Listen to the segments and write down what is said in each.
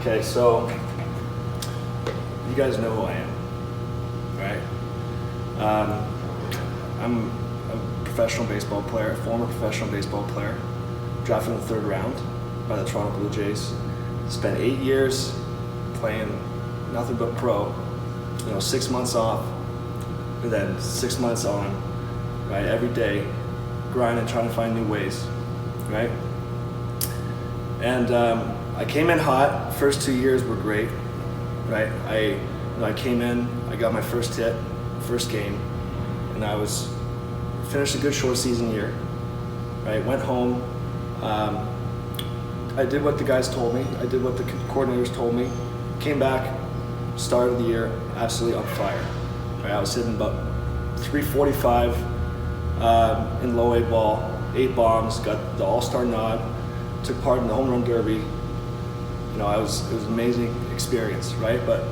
Okay, so you guys know who I am, right? I'm a professional baseball player, former professional baseball player, drafted in the 3rd round by the Toronto Blue Jays. Spent 8 years playing nothing but pro, 6 months off, and then 6 months on, right? Every day, grinding, trying to find new ways, right? And I came in hot. First 2 years were great, right? I came in, I got my first hit, first game, and finished a good short season year, right? Went home. I did what the guys told me. I did what the coordinators told me. Came back, start of the year, absolutely on fire. Right? I was hitting about 345 in low A ball, 8 bombs, got the All-Star nod, took part in the home run derby. It was an amazing experience, right? But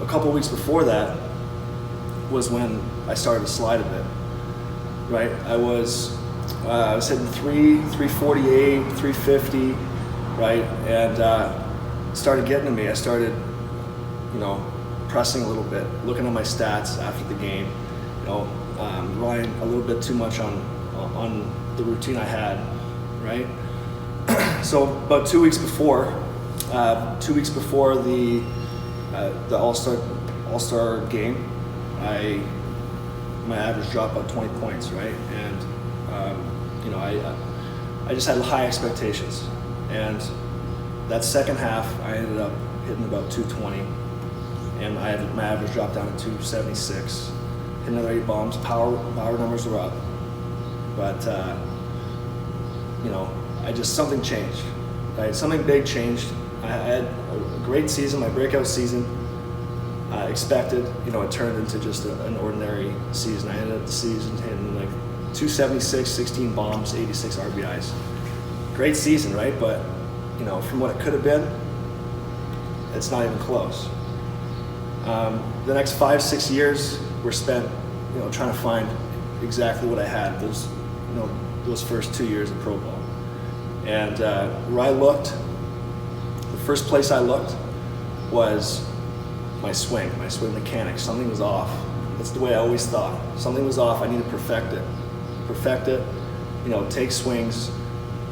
a couple weeks before that was when I started to slide a bit, right? I was hitting 348, 350, right? And started getting to me. I started, pressing a little bit, looking at my stats after the game, relying a little bit too much on the routine I had, right? So about 2 weeks before, the All-Star game, my average dropped about 20 points, right? And I just had high expectations, and that second half I ended up hitting about 220, and my average dropped down to 276. Hit another 8 bombs. Power numbers were up, but something changed. Right? Something big changed. I had a great season, my breakout season. Expected, it turned into just an ordinary season. I ended up the season hitting like 276, 16 bombs, 86 RBIs. Great season, right? But from what it could have been, it's not even close. The next 5-6 years were spent, trying to find exactly what I had. Those first 2 years of pro ball, and where I looked, the first place I looked was my swing mechanics. Something was off. That's the way I always thought. Something was off. I need to perfect it. Take swings,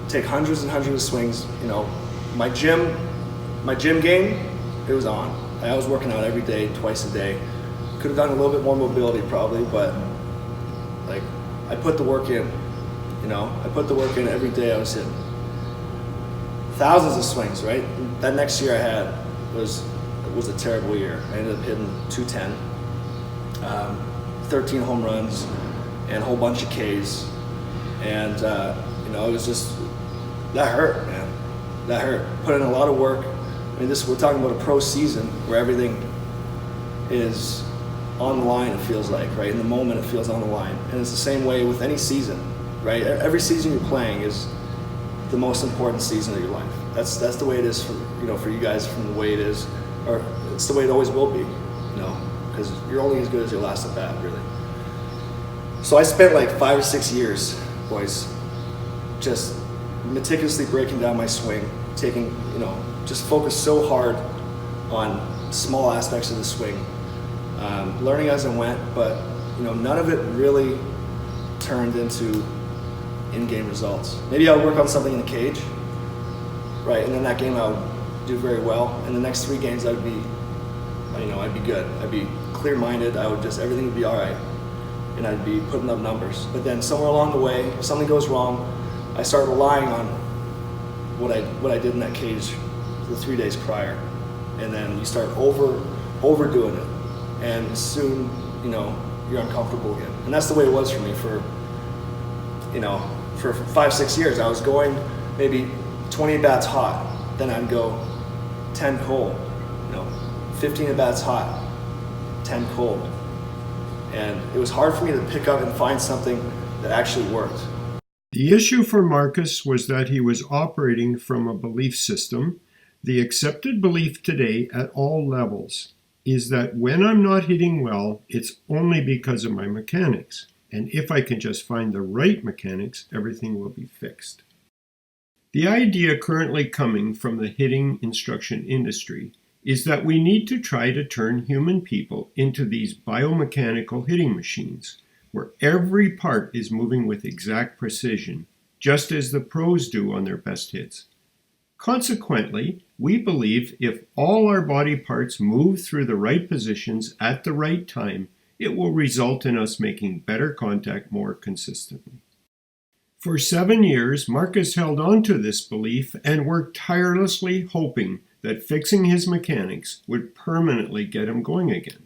take hundreds and hundreds of swings. My gym game, it was on. I was working out every day, twice a day. Could have done a little bit more mobility probably, but I put the work in. I put the work in every day. I was hitting thousands of swings, right? That next year I had was a terrible year. I ended up hitting 210, 13 home runs, and a whole bunch of Ks. And it was just, that hurt, man. That hurt. Put in a lot of work. We're talking about a pro season where everything is on the line, it feels like, right? In the moment, it feels on the line. And it's the same way with any season, right? Every season you're playing is the most important season of your life. That's the way it is for you guys, from the way it is, or it's the way it always will be, because you're only as good as your last at bat, really. So I spent like 5 or 6 years, boys, just meticulously breaking down my swing, taking, just focused so hard on small aspects of the swing, learning as I went, but none of it really turned into in-game results. Maybe I would work on something in the cage, right? And then that game I would do very well. And the next 3 games I'd be good. I'd be clear-minded. Everything would be all right, and I'd be putting up numbers. But then somewhere along the way, if something goes wrong, I start relying on what I did in that cage the 3 days prior, and then you start overdoing it, and soon you're uncomfortable again. And that's the way it was for me for 5-6 years. I was going maybe 20 at bats hot, then I'd go 10 cold, 15 at bats hot, 10 cold, and it was hard for me to pick up and find something that actually worked. The issue for Marcus was that he was operating from a belief system. The accepted belief today at all levels is that when I'm not hitting well, it's only because of my mechanics. And if I can just find the right mechanics, everything will be fixed. The idea currently coming from the hitting instruction industry is that we need to try to turn human people into these biomechanical hitting machines, where every part is moving with exact precision, just as the pros do on their best hits. Consequently, we believe if all our body parts move through the right positions at the right time, it will result in us making better contact more consistently. For 7 years, Marcus held on to this belief and worked tirelessly hoping that fixing his mechanics would permanently get him going again.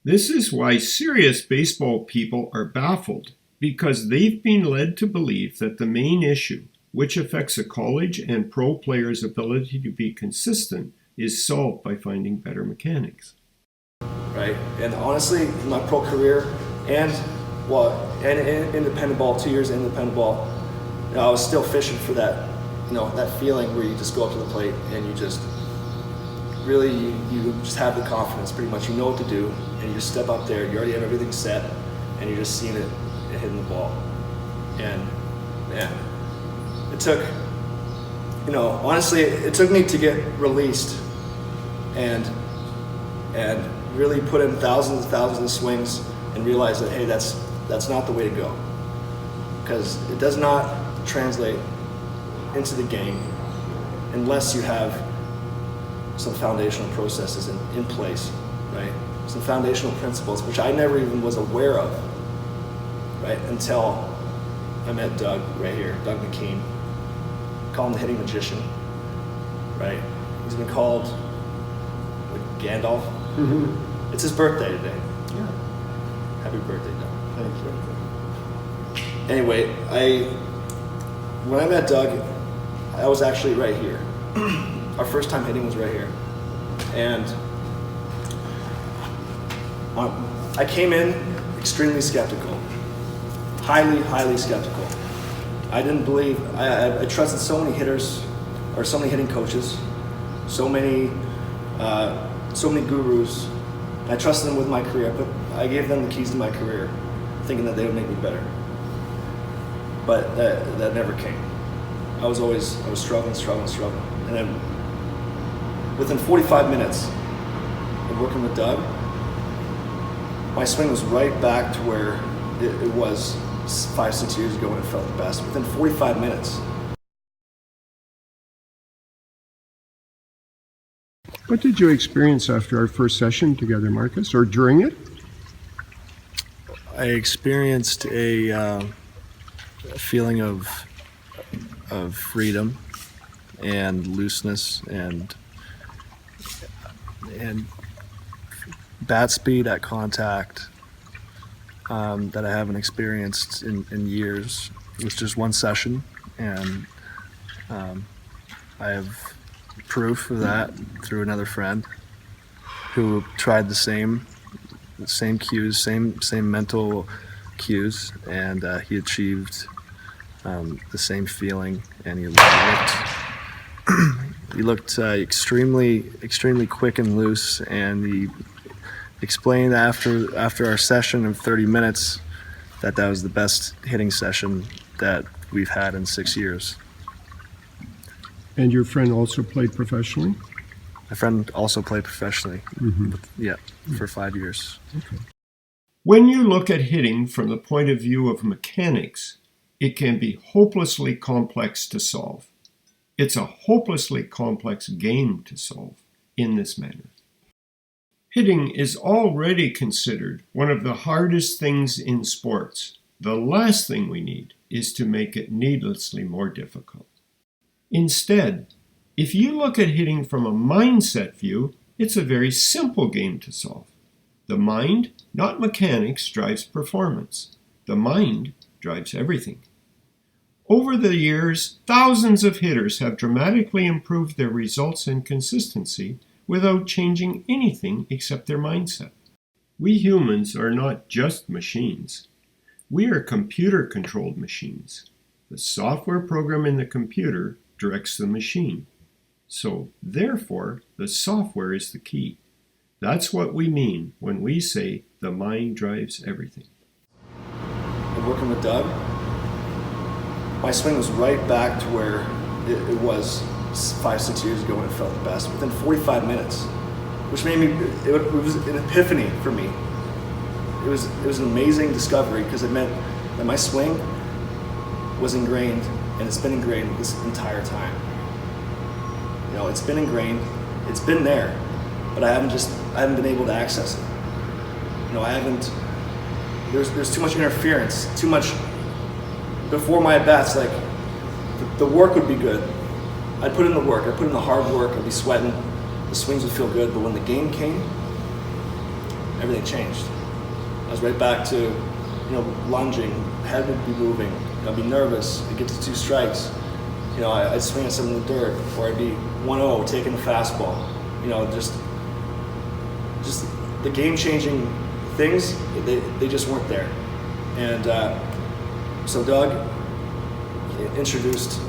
This is why serious baseball people are baffled, because they've been led to believe that the main issue, which affects a college and pro player's ability to be consistent, is solved by finding better mechanics. Right, and honestly, in my pro career and independent ball, 2 years independent ball, I was still fishing for that, that feeling where you just go up to the plate and you just really, you just have the confidence, pretty much, you know what to do, and you just step up there, you already have everything set, and you're just seeing it and hitting the ball. And man, it took, honestly, it took me to get released and really put in thousands and thousands of swings and realize that, hey, that's not the way to go, because it does not translate into the game unless you have some foundational processes in place, right? Some foundational principles, which I never even was aware of, right? Until I met Doug right here, Doug McKean. Call him the hitting magician, right? He's been called like Gandalf. Mm-hmm. It's his birthday today. Yeah. Happy birthday, Doug. Thank you. Anyway, when I met Doug, I was actually right here. Our first time hitting was right here. And I came in extremely skeptical. Highly, highly skeptical. I didn't believe, I trusted so many hitters, or so many hitting coaches, so many gurus. I trusted them with my career, but I gave them the keys to my career, thinking that they would make me better. But that never came. I was struggling. And then within 45 minutes of working with Doug, my swing was right back to where it was 5-6 years ago when it felt the best. Within 45 minutes. What did you experience after our first session together, Marcus, or during it? I experienced a feeling of freedom and looseness and bat speed at contact that I haven't experienced in years. It was just one session, and I have proof of that through another friend who tried the same cues, same mental cues, and he achieved the same feeling, and he looked extremely quick and loose, and he explained after our session of 30 minutes that was the best hitting session that we've had in 6 years. And your friend also played professionally? My friend also played professionally, for 5 years. Okay. When you look at hitting from the point of view of mechanics, it can be hopelessly complex to solve. It's a hopelessly complex game to solve in this manner. Hitting is already considered one of the hardest things in sports. The last thing we need is to make it needlessly more difficult. Instead, if you look at hitting from a mindset view, it's a very simple game to solve. The mind, not mechanics, drives performance. The mind drives everything. Over the years, thousands of hitters have dramatically improved their results and consistency without changing anything except their mindset. We humans are not just machines. We are computer-controlled machines. The software program in the computer directs the machine. So, therefore, the software is the key. That's what we mean when we say the mind drives everything. And working with Doug, my swing was right back to where it was 5-6 years ago when it felt the best. Within 45 minutes, which made me, it was an epiphany for me. It was an amazing discovery because it meant that my swing was ingrained, and it's been ingrained this entire time. You know, it's been ingrained, it's been there, but I haven't been able to access it. You know, there's too much interference, too much, before my at-bats, like, the work would be good. I'd put in the work, I'd put in the hard work, I'd be sweating, the swings would feel good, but when the game came, everything changed. I was right back to, you know, lunging, head would be moving, I'd be nervous, I'd get to 2 strikes, you know, I'd swing at something in the dirt, or I'd be 1-0 taking a fastball, you know, just the game-changing things, they just weren't there. And so Doug introduced,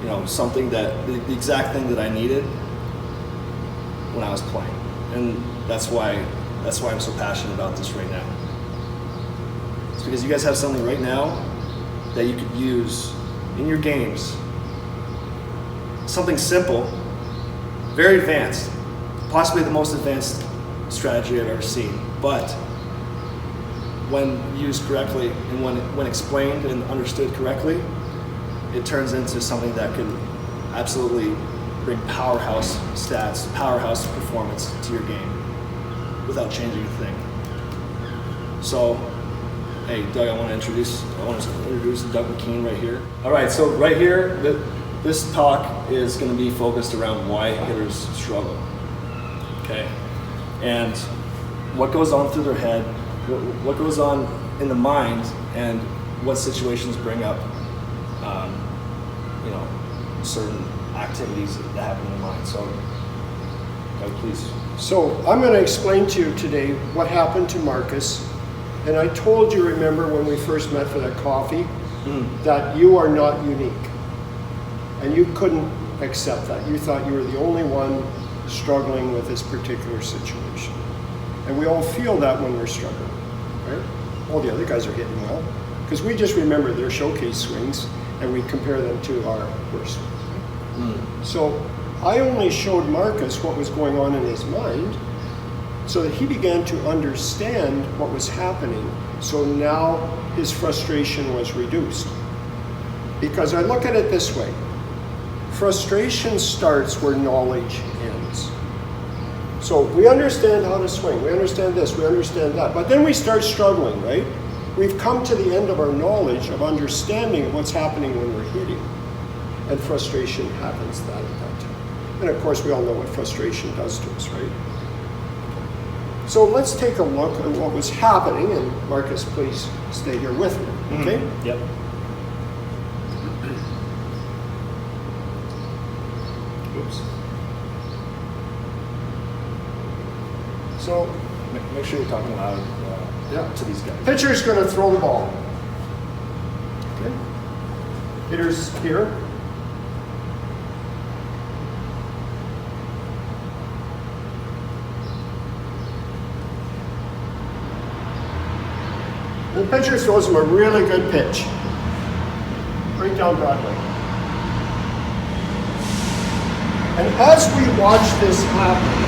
you know, something that, the exact thing that I needed when I was playing. And that's why I'm so passionate about this right now. It's because you guys have something right now that you could use in your games. Something simple, very advanced, possibly the most advanced strategy I've ever seen. But when used correctly and when explained and understood correctly, it turns into something that can absolutely bring powerhouse stats, powerhouse performance to your game without changing a thing. So, hey, Doug, I want to introduce Doug McKean right here. All right, so right here, this talk is going to be focused around why hitters struggle. Okay, and what goes on through their head, what goes on in the mind, and what situations bring up, you know, certain activities that happen in the mind. So, Doug, please. So I'm going to explain to you today what happened to Marcus. And I told you, remember, when we first met for that coffee, that you are not unique. And you couldn't accept that. You thought you were the only one struggling with this particular situation. And we all feel that when we're struggling, right? All the other guys are hitting well. Because we just remember their showcase swings and we compare them to our worst ones. So I only showed Marcus what was going on in his mind so that he began to understand what was happening. So now his frustration was reduced. Because I look at it this way. Frustration starts where knowledge ends. So we understand how to swing, we understand this, we understand that, but then we start struggling, right? We've come to the end of our knowledge of understanding what's happening when we're hitting. And frustration happens at that time. And of course we all know what frustration does to us, right? So let's take a look at what was happening, and Marcus, please stay here with me, okay? Yep. Oops. So Make sure you're talking loud to these guys. pitcher's going to throw the ball. Okay. Hitter's here. The pitcher throws him a really good pitch. Right down Broadway. And as we watch this happen,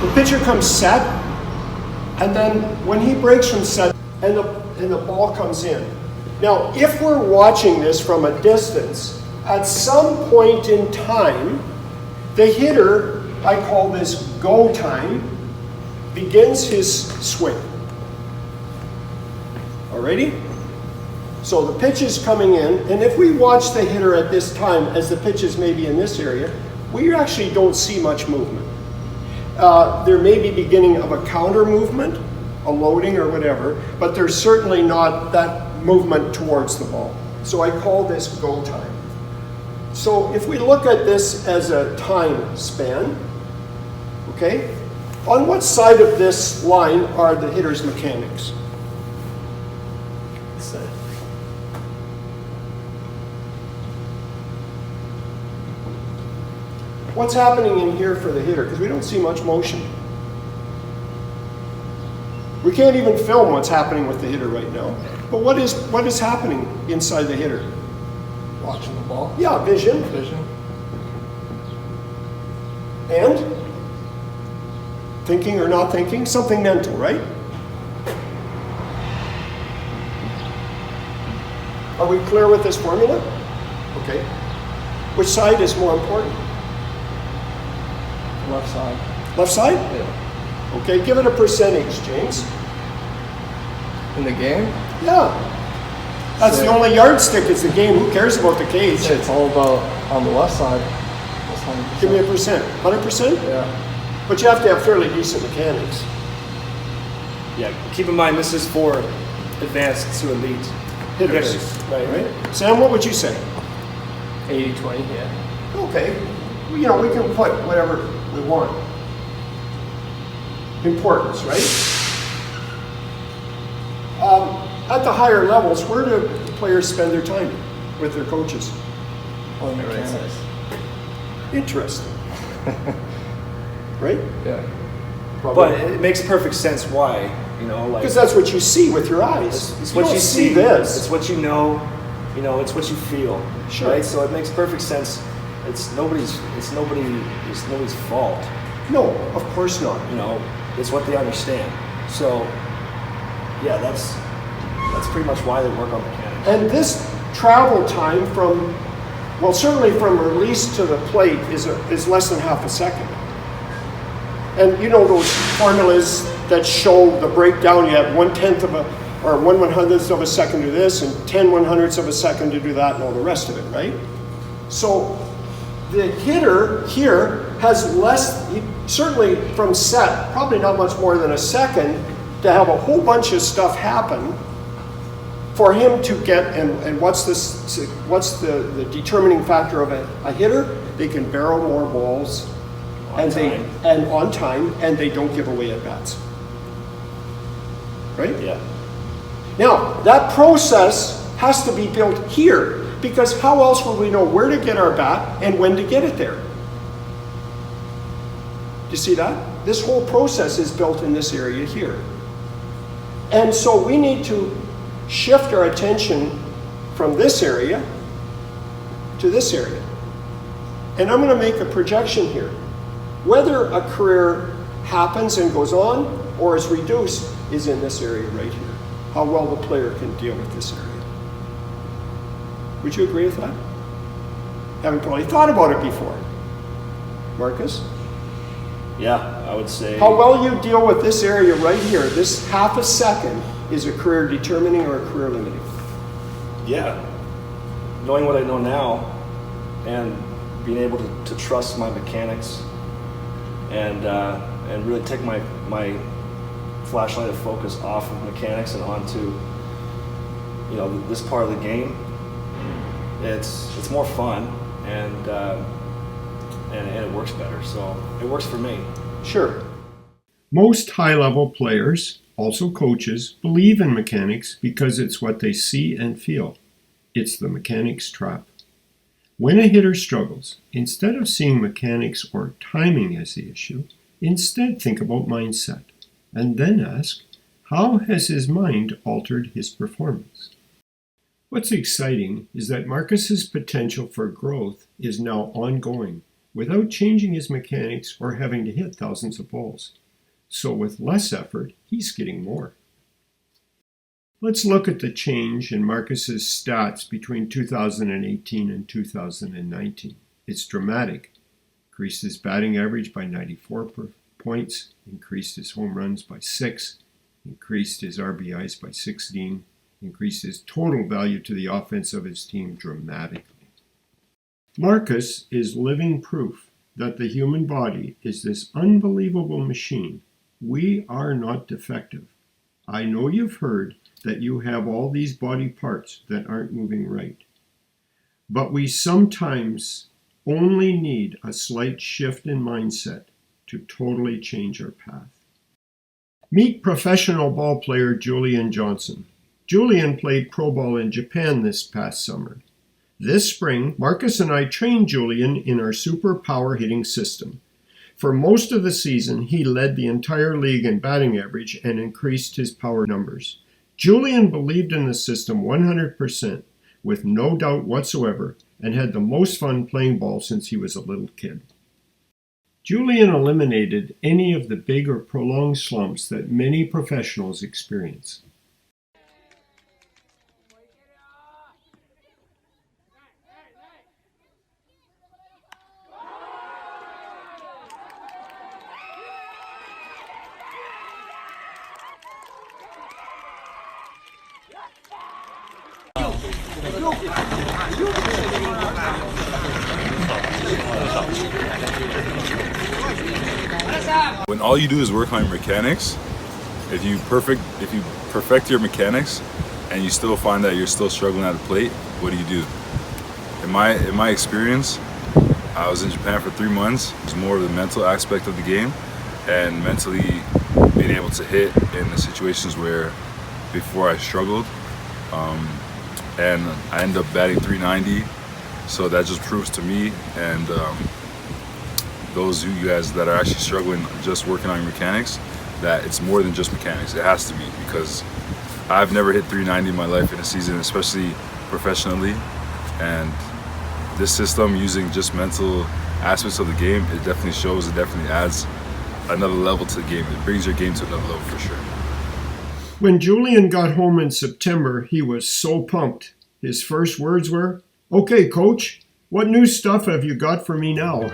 the pitcher comes set, and then when he breaks from set, and the ball comes in. Now, if we're watching this from a distance, at some point in time, the hitter, I call this go time, begins his swing. Alrighty? So the pitch is coming in, and if we watch the hitter at this time, as the pitch is maybe in this area, we actually don't see much movement. There may be beginning of a counter movement, a loading or whatever, but there's certainly not that movement towards the ball. So I call this go time. So if we look at this as a time span, okay, on what side of this line are the hitter's mechanics? What's happening in here for the hitter? Because we don't see much motion. We can't even film what's happening with the hitter right now. But what is happening inside the hitter? Watching the ball. Yeah, vision. Vision. And thinking or not thinking, something mental, right? Are we clear with this formula? Okay. Which side is more important? Left side. Left side? Yeah. Okay, give it a percentage, James. In the game, Yeah. That's the only yardstick is the game. Who cares about the cage? it's all about on the left side. That's 100%. Give me a percent. 100%? Yeah. But you have to have fairly decent mechanics. Yeah, keep in mind this is for advanced to elite hitters. Right. Sam, what would you say? 80-20, yeah. Okay. Well, you know, we can put whatever we want. Importance, right? At the higher levels, where do players spend their time with their coaches? On the right side. Interesting. Right? Yeah. But it makes perfect sense why, you know, like Because that's what you see with your eyes. it's what don't you see. this. It's what you know, it's what you feel. Sure. Right? So it makes perfect sense. It's nobody's fault. No, of course not. You know, it's what they understand. So yeah, that's pretty much why they work on mechanics. And this travel time from, well, certainly from release to the plate is less than half a second. And you know those formulas that show the breakdown, you have 1/10 of a, or 1/100th of a second to this, and 10/100ths of a second to do that, and all the rest of it, right? So the hitter here has less, certainly from set, probably not much more than a second to have a whole bunch of stuff happen for him to get, and what's the determining factor of a hitter? They can barrel more balls on time, and they don't give away at bats. Right? Yeah. Now, that process has to be built here, because how else will we know where to get our bat and when to get it there? Do you see that? This whole process is built in this area here. And so we need to shift our attention from this area to this area. And I'm going to make a projection here. Whether a career happens and goes on or is reduced is in this area right here. How well the player can deal with this area. Would you agree with that? Haven't probably thought about it before. Marcus? Yeah, I would say. How well you deal with this area right here, this half a second, is a career determining or a career limiting? Yeah. Knowing what I know now and being able to trust my mechanics and really take my flashlight of focus off of mechanics and onto this part of the game. It's more fun and it works better. So it works for me. Sure. Most high-level players, also coaches, believe in mechanics because it's what they see and feel. It's the mechanics trap. When a hitter struggles, instead of seeing mechanics or timing as the issue, instead think about mindset, and then ask, how has his mind altered his performance? What's exciting is that Marcus's potential for growth is now ongoing, without changing his mechanics or having to hit thousands of balls. So with less effort, he's getting more. Let's look at the change in Marcus's stats between 2018 and 2019. It's dramatic. Increased his batting average by 94 points, increased his home runs by 6, increased his RBIs by 16, increased his total value to the offense of his team dramatically. Marcus is living proof that the human body is this unbelievable machine. We are not defective. I know you've heard that you have all these body parts that aren't moving right. But we sometimes only need a slight shift in mindset to totally change our path. Meet professional ball player Julian Johnson. Julian played pro ball in Japan this past summer. This spring, Marcus and I trained Julian in our super power hitting system. For most of the season, he led the entire league in batting average and increased his power numbers. Julian believed in the system 100%, with no doubt whatsoever, and had the most fun playing ball since he was a little kid. Julian eliminated any of the big or prolonged slumps that many professionals experience. When all you do is work on your mechanics, if you perfect your mechanics and you still find that you're still struggling at the plate, what do? In my experience, I was in Japan for 3 months. It was more of the mental aspect of the game and mentally being able to hit in the situations where before I struggled. And I ended up batting 390, so that just proves to me and those of you guys that are actually struggling just working on your mechanics that it's more than just mechanics. It has to be, because I've never hit 390 in my life in a season, especially professionally, and this system using just mental aspects of the game, it definitely shows, it definitely adds another level to the game. It brings your game to another level for sure. When Julian got home in September, he was so pumped. His first words were, "Okay, coach, what new stuff have you got for me now?"